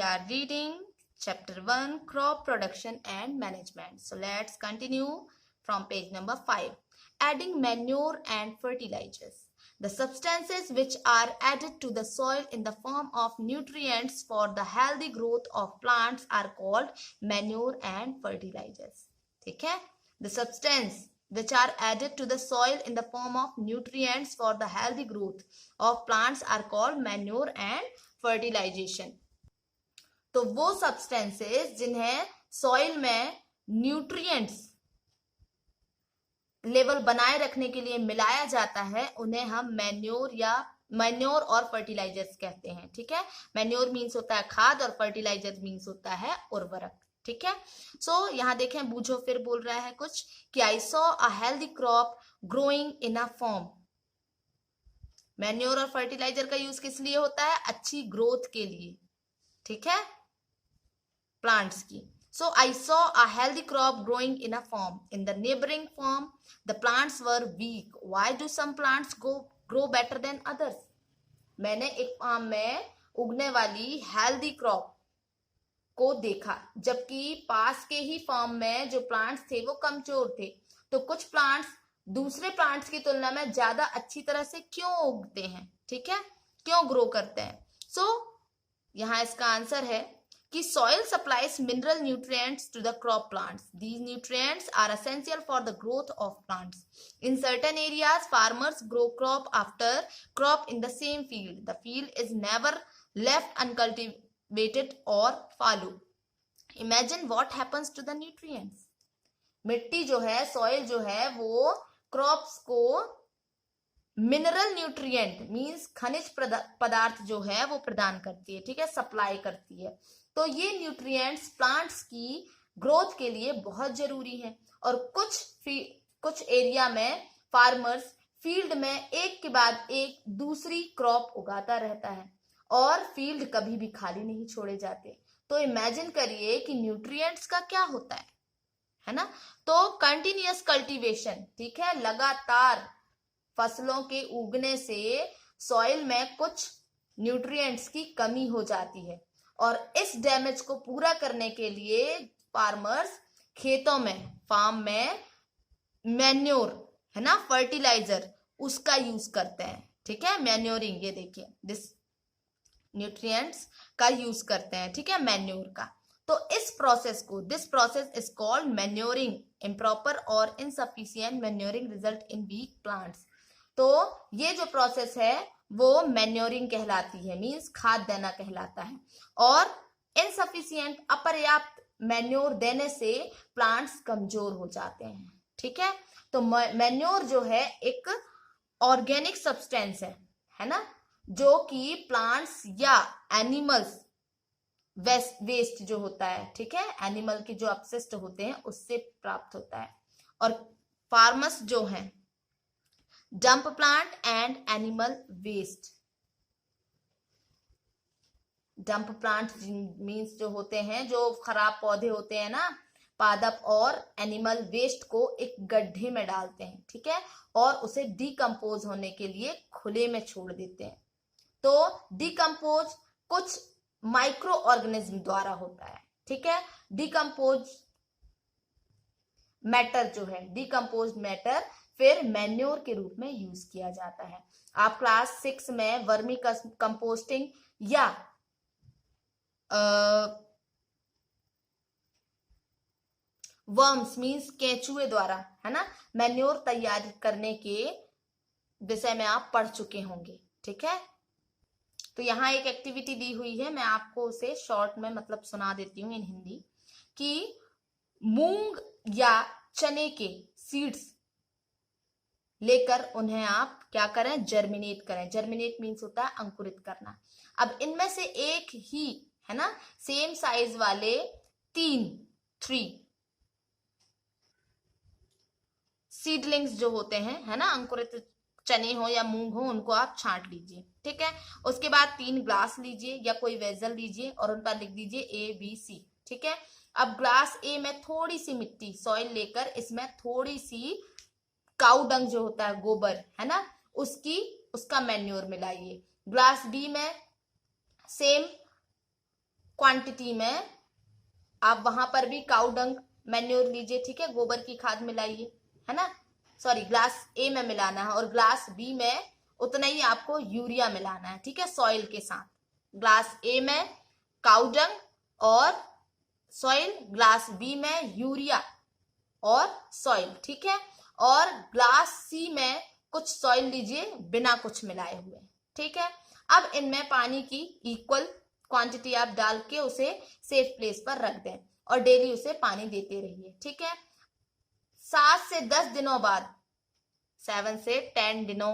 are reading chapter 1, crop production and management. So let's continue from page number 5. Adding manure and fertilizers. The substances which are added to the soil in the form of nutrients for the healthy growth of plants are called manure and fertilizers. ठीक है? The substance which are added to the soil in the form of nutrients for the healthy growth of plants are called manure and fertilization. तो वो substances जिन्हें soil में nutrients level बनाए रखने के लिए मिलाया जाता है उन्हें हम मैन्योर और फर्टिलाइजर्स कहते हैं. ठीक है, मैन्योर मीन्स होता है खाद और फर्टिलाइजर मीन्स होता है उर्वरक. ठीक है, सो यहाँ देखें बूझो फिर बोल रहा है कुछ कि I saw a healthy crop growing in a form. Manure और फर्टिलाइजर का यूज किस लिए होता है? अच्छी ग्रोथ के लिए. ठीक है, प्लांट्स की. So I saw a healthy crop growing in a farm. In the neighboring farm, the plants were weak. Why do some plants grow better than others? मैंने एक फार्म में उगने वाली हेल्दी क्रॉप को देखा, जबकि पास के ही फार्म में जो प्लांट्स थे वो कमजोर थे. तो कुछ प्लांट्स दूसरे प्लांट्स की तुलना में ज्यादा अच्छी तरह से क्यों उगते हैं? ठीक है, क्यों ग्रो करते हैं? सो यहाँ इसका आंसर है कि soil supplies mineral nutrients to the crop plants. These nutrients are essential for the growth of plants. In certain areas, farmers grow crop after crop in the same field. The field is never left uncultivated or fallow. Imagine what happens to the nutrients. मिट्टी जो है, soil जो है, वो crops को mineral nutrient means खनिज पदार्थ जो है वो प्रदान करती है. ठीक है, सप्लाई करती है. तो ये न्यूट्रिएंट्स प्लांट्स की ग्रोथ के लिए बहुत जरूरी है. और कुछ एरिया में फार्मर्स फील्ड में एक के बाद एक दूसरी क्रॉप उगाता रहता है और फील्ड कभी भी खाली नहीं छोड़े जाते. तो इमेजिन करिए कि न्यूट्रिएंट्स का क्या होता है ना. तो कंटिन्यूअस कल्टीवेशन, ठीक है, लगातार फसलों के उगने से सॉइल में कुछ न्यूट्रिएंट्स की कमी हो जाती है और इस डैमेज को पूरा करने के लिए फार्मर्स खेतों में, फार्म में मैन्योर है ना, फर्टिलाइजर, उसका यूज करते हैं. ठीक है, मैन्योरिंग, ये देखिए दिस न्यूट्रिएंट्स का यूज करते हैं. ठीक है, मैन्योर का. तो इस process is called manuring. Improper और insufficient manuring result in weak plants. तो ये जो प्रोसेस है वो मैन्योरिंग कहलाती है, मींस खाद देना कहलाता है. और इनसफिशिएंट, अपर्याप्त मैन्योर देने से प्लांट्स कमजोर हो जाते हैं. ठीक है, तो मैन्योर जो है एक ऑर्गेनिक सब्सटेंस है ना, जो कि प्लांट्स या एनिमल्स वेस्ट जो होता है, ठीक है, एनिमल के जो अपशिष्ट होते हैं उससे प्राप्त होता है. और फार्मर्स जो हैं dump plant and animal waste. Dump plant means जो होते हैं, जो खराब पौधे होते हैं ना, पादप, और एनिमल वेस्ट को एक गड्ढे में डालते हैं. ठीक है, और उसे डिकम्पोज होने के लिए खुले में छोड़ देते हैं. तो डिकम्पोज कुछ माइक्रो ऑर्गेनिज्म द्वारा होता है. ठीक है, डिकम्पोज मैटर जो है, डिकम्पोज मैटर फिर मैन्योर के रूप में यूज किया जाता है. आप क्लास 6 में वर्मी कंपोस्टिंग या वर्म्स मीन्स केंचुए द्वारा, है ना, मैन्योर तैयार करने के विषय में आप पढ़ चुके होंगे. ठीक है, तो यहाँ एक एक्टिविटी दी हुई है, मैं आपको उसे शॉर्ट में मतलब सुना देती हूँ इन हिंदी, कि मूंग या चने के सीड्स लेकर उन्हें आप क्या करें, जर्मिनेट करें. जर्मिनेट मीन्स होता है अंकुरित करना. अब इनमें से एक ही, है ना, सेम साइज वाले 3 सीडलिंग्स जो होते हैं, है ना, अंकुरित चने हो या मूंग हो, उनको आप छांट लीजिए. ठीक है, उसके बाद 3 ग्लास लीजिए या कोई वेसल लीजिए और उन पर लिख दीजिए ABC. ठीक है, अब ग्लास ए में थोड़ी सी मिट्टी, सॉइल लेकर इसमें थोड़ी सी काऊ डंग जो होता है, गोबर, है ना, उसका मैन्योर मिलाइए. ग्लास बी में सेम क्वांटिटी में आप वहां पर भी काउ डंग मैन्योर लीजिए, ठीक है, गोबर की खाद मिलाइए, है ना, सॉरी ग्लास ए में मिलाना है और ग्लास बी में उतना ही आपको यूरिया मिलाना है, ठीक है, सॉइल के साथ। ग्लास ए में काउ डंग और सॉइल, ग्लास बी में यूरिया और सॉइल, ठीक है, और ग्लास सी में कुछ सॉइल लीजिए बिना कुछ मिलाए हुए, ठीक है। अब इनमें पानी की इक्वल क्वांटिटी आप डाल के उसे सेफ प्लेस पर रख दें और डेली उसे पानी देते रहिए, ठीक है। 7 से 10 दिनों बाद, 7 से 10 दिनों,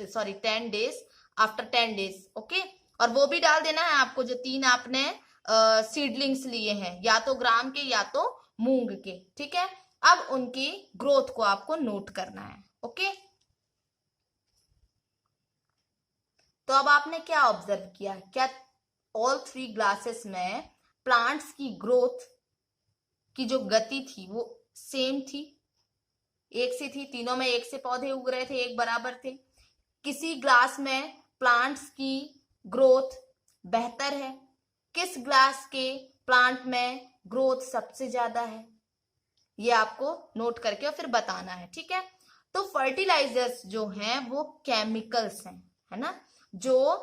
sorry 10 days, after 10 days, okay. और वो भी डाल देना है आपको जो 3 आपने सीडलिंग्स लिए हैं, या तो ग्राम के या तो मूंग के, ठीक है। अब उनकी ग्रोथ को आपको नोट करना है, ओके। तो अब आपने क्या ऑब्जर्व किया, क्या ऑल 3 ग्लासेस में प्लांट्स की ग्रोथ की जो गति थी वो सेम थी, एक सी थी, तीनों में एक से पौधे उग रहे थे, एक बराबर थे। किसी ग्लास में प्लांट्स की ग्रोथ बेहतर है, किस ग्लास के प्लांट में ग्रोथ सबसे ज्यादा है, ये आपको नोट करके और फिर बताना है, ठीक है। तो फर्टिलाइजर्स जो हैं वो केमिकल्स हैं, है ना, जो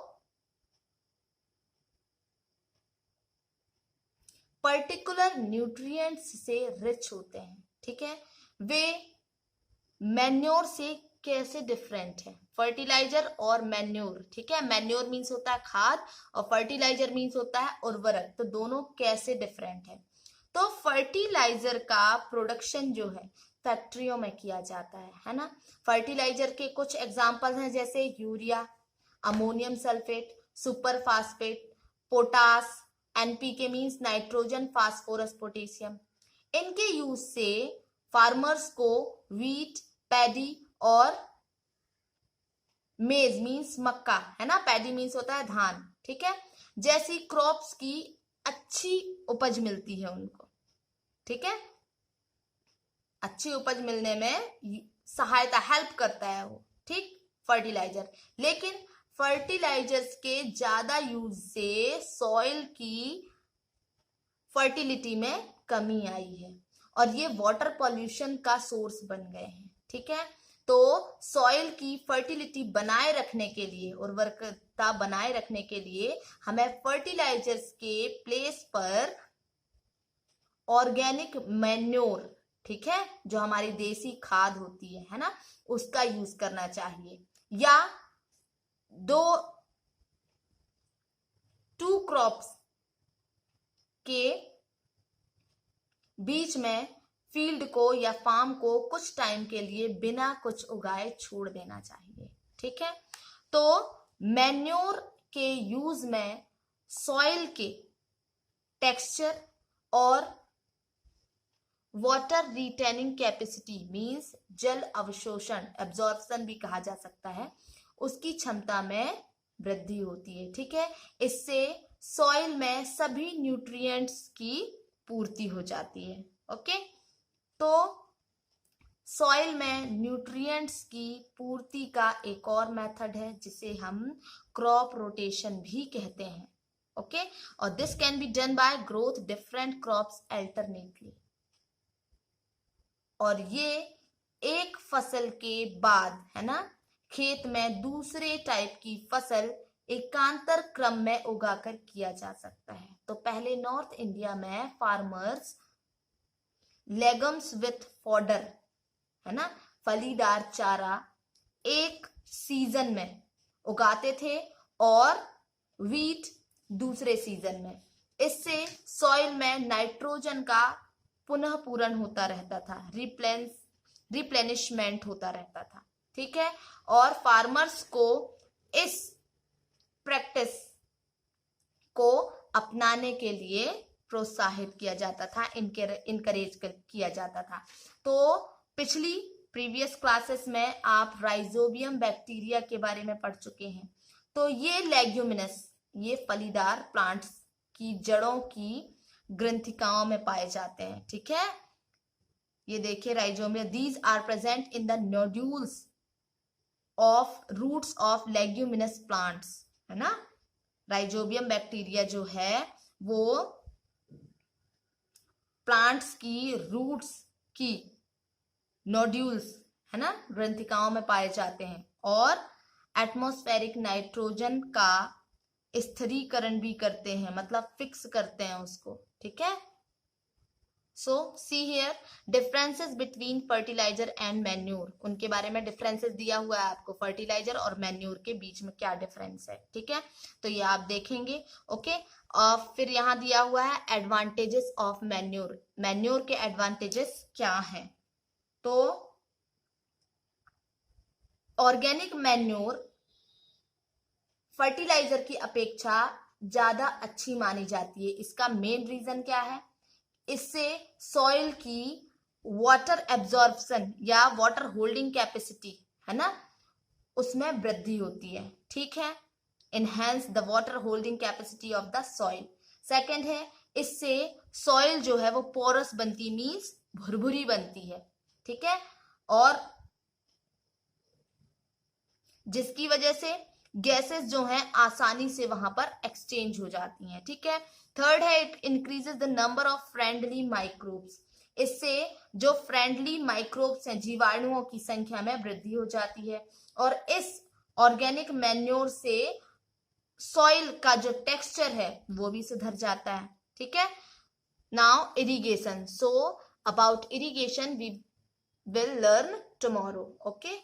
पर्टिकुलर न्यूट्रिएंट्स से रिच होते हैं, ठीक है। वे मैन्योर से कैसे डिफरेंट है, फर्टिलाइजर और मैन्योर, ठीक है। मैन्योर मीन्स होता है खाद और फर्टिलाइजर मीन्स होता है उर्वरक, तो दोनों कैसे डिफरेंट है। तो फर्टिलाइजर का प्रोडक्शन जो है फैक्ट्रियों में किया जाता है ना। फर्टिलाइजर के कुछ एग्जांपल हैं जैसे urea, ammonium sulphate, super phosphate, potash, NPK means nitrogen, phosphorus, potassium. इनके यूज से फार्मर्स को व्हीट, पैडी और मेज मीन्स मक्का, है ना, पैडी मीन्स होता है धान, ठीक है, जैसी क्रॉप्स की अच्छी उपज मिलती है उनको, ठीक है। अच्छी उपज मिलने में सहायता, हेल्प करता है वो, ठीक, फर्टिलाइजर। लेकिन फर्टिलाइजर्स के ज्यादा यूज से सॉइल की फर्टिलिटी में कमी आई है और ये वाटर पॉल्यूशन का सोर्स बन गए हैं, ठीक है। तो सॉइल की फर्टिलिटी बनाए रखने के लिए, उर्वरकता बनाए रखने के लिए हमें फर्टिलाइजर्स के प्लेस पर ऑर्गेनिक मैन्योर, ठीक है, जो हमारी देसी खाद होती है ना, उसका यूज करना चाहिए। या टू क्रॉप्स के बीच में फील्ड को या फार्म को कुछ टाइम के लिए बिना कुछ उगाए छोड़ देना चाहिए, ठीक है। तो मैन्योर के यूज में सॉइल के टेक्सचर और वाटर रिटेनिंग कैपेसिटी मींस जल अवशोषण, एब्जॉर्प्शन भी कहा जा सकता है, उसकी क्षमता में वृद्धि होती है, ठीक है। इससे सॉइल में सभी न्यूट्रिएंट्स की पूर्ति हो जाती है, ओके। तो सॉइल में न्यूट्रिएंट्स की पूर्ति का एक और मेथड है जिसे हम क्रॉप रोटेशन भी कहते हैं, ओके। और this can be done by growth different crops alternately. और ये एक फसल के बाद, है ना, खेत में दूसरे टाइप की फसल एकांतर क्रम में उगाकर किया जा सकता है। तो पहले नॉर्थ इंडिया में फार्मर्स लेगम्स विथ फॉडर, है ना, फलीदार चारा एक सीजन में उगाते थे और व्हीट दूसरे सीजन में। इससे सॉइल में नाइट्रोजन का पुनः पूरण होता रहता था, रिप्लेनिशमेंट होता रहता था, ठीक है। और फार्मर्स को इस प्रैक्टिस को अपनाने के लिए प्रोत्साहित किया जाता था, इनकरेज किया जाता था। तो प्रीवियस क्लासेस में आप राइजोबियम बैक्टीरिया के बारे में पढ़ चुके हैं। तो ये लेग्यूमिनस, ये फलीदार प्लांट्स की जड़ों की ग्रंथिकाओं में पाए जाते हैं, ठीक है। ये देखिए rhizobium, these are present in the nodules of roots of leguminous plants, है ना। राइजोबियम बैक्टीरिया जो है वो प्लांट्स की रूट्स की नोड्यूल्स है ना, ग्रंथिकाओं में पाए जाते हैं, और एटमॉस्फेरिक नाइट्रोजन का स्थिरीकरण भी करते हैं, मतलब फिक्स करते हैं उसको, ठीक है। So see here differences between fertilizer and manure, उनके बारे में डिफरेंसेस दिया हुआ है आपको, फर्टिलाइजर और मैन्योर के बीच में क्या डिफरेंस है, ठीक है, तो ये आप देखेंगे। ओके, और फिर यहाँ दिया हुआ है एडवांटेजेस ऑफ मैन्योर, मैन्योर के एडवांटेजेस क्या हैं। तो ऑर्गेनिक मैन्योर फर्टिलाइजर की अपेक्षा ज्यादा अच्छी मानी जाती है। इसका मेन रीजन क्या है, इससे सॉइल की वाटर एब्जॉर्प्शन या वाटर होल्डिंग कैपेसिटी है ना, उसमें वृद्धि होती है, ठीक है, enhance the water holding capacity of the soil. Second है, इससे सॉइल जो है वो पोरस बनती, मींस भुरभुरी बनती है, ठीक है, और जिसकी वजह से गैसेस जो हैं आसानी से वहां पर एक्सचेंज हो जाती हैं, ठीक है। थर्ड है, it increases the number of friendly microbes, इससे जो फ्रेंडली माइक्रोब्स हैं, जीवाणुओं की संख्या में वृद्धि हो जाती है, और इस ऑर्गेनिक मैन्योर से सॉइल का जो टेक्सचर है वो भी सुधर जाता है, ठीक है। Now irrigation, so about irrigation we will learn tomorrow, okay.